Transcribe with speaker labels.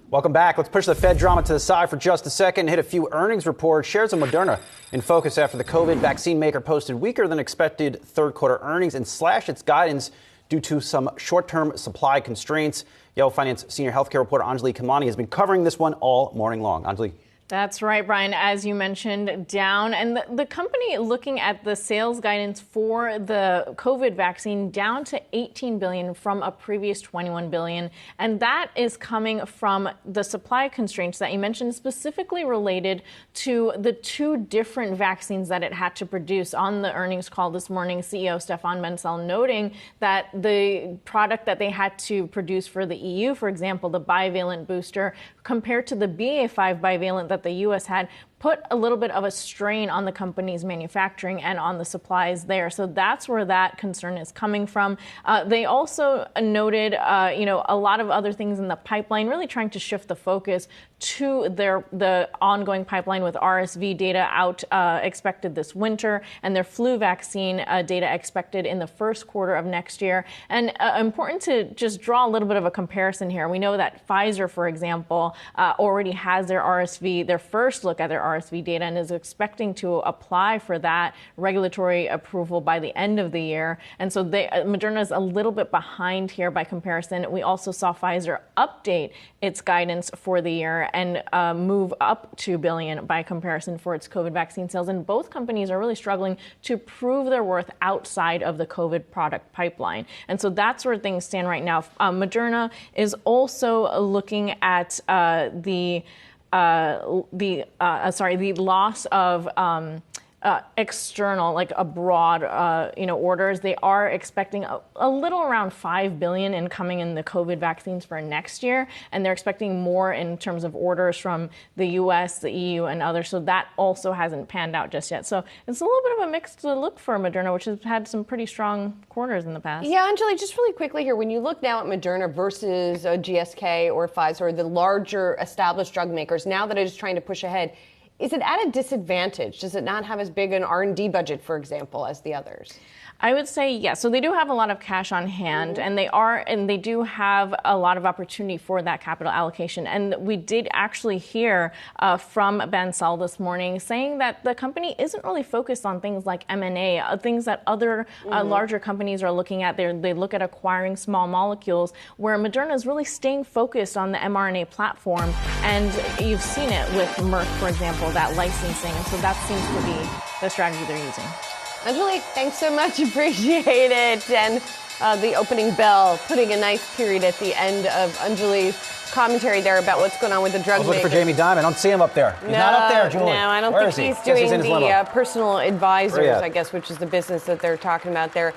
Speaker 1: Welcome back. Let's push the Fed drama to the side for just a second and hit a few earnings reports. Shares of Moderna in focus after the COVID vaccine maker posted weaker than expected third quarter earnings and slashed its guidance due to some short-term supply constraints. Yahoo Finance senior healthcare reporter Anjalee Khemlani has been covering this one all morning long. Anjalee.
Speaker 2: That's right, Brian. As you mentioned, down. And the company looking at the sales guidance for the COVID vaccine down to $18 billion from a previous $21 billion. And that is coming from the supply constraints that you mentioned, specifically related to the two different vaccines that it had to produce. On the earnings call this morning, CEO Stefan Bancel noting that the product that they had to produce for the EU, for example, the bivalent booster, compared to the BA.5 bivalent that the U.S. had, put a little bit of a strain on the company's manufacturing and on the supplies there. So that's where that concern is coming from. They also noted, a lot of other things in the pipeline, really trying to shift the focus to the ongoing pipeline with RSV data out expected this winter and their flu vaccine data expected in the first quarter of next year. And important to just draw a little bit of a comparison here. We know that Pfizer, for example, already has their first look at their RSV data and is expecting to apply for that regulatory approval by the end of the year. And so Moderna is a little bit behind here by comparison. We also saw Pfizer update its guidance for the year and move up $2 billion by comparison for its COVID vaccine sales. And both companies are really struggling to prove their worth outside of the COVID product pipeline. And so that's where things stand right now. Moderna is also looking at the loss of external, like abroad, orders. They are expecting a little around $5 billion incoming in the COVID vaccines for next year, and they're expecting more in terms of orders from the U.S., the EU, and others. So that also hasn't panned out just yet. So it's a little bit of a mixed look for Moderna, which has had some pretty strong quarters in the past.
Speaker 3: Yeah, Anjalee, just really quickly here, when you look now at Moderna versus GSK or Pfizer, the larger established drug makers, now that it is trying to push ahead, is it at a disadvantage? Does it not have as big an R&D budget, for example, as the others?
Speaker 2: I would say yes. So they do have a lot of cash on hand, and they do have a lot of opportunity for that capital allocation. And we did actually hear from Bancel this morning saying that the company isn't really focused on things like M&A, things that other larger companies are looking at. They look at acquiring small molecules, where Moderna is really staying focused on the mRNA platform. And you've seen it with Merck, for example, that licensing. And so that seems to be the strategy they're using.
Speaker 3: Anjalee, thanks so much. Appreciate it. And the opening bell, putting a nice period at the end of Anjalee's commentary there about what's going on with the drug makers.
Speaker 1: I was looking for Jamie Dimon. I don't see him up there. He's not up there, Julie.
Speaker 3: No, I don't think he's doing the personal advisors, I guess, which is the business that they're talking about there.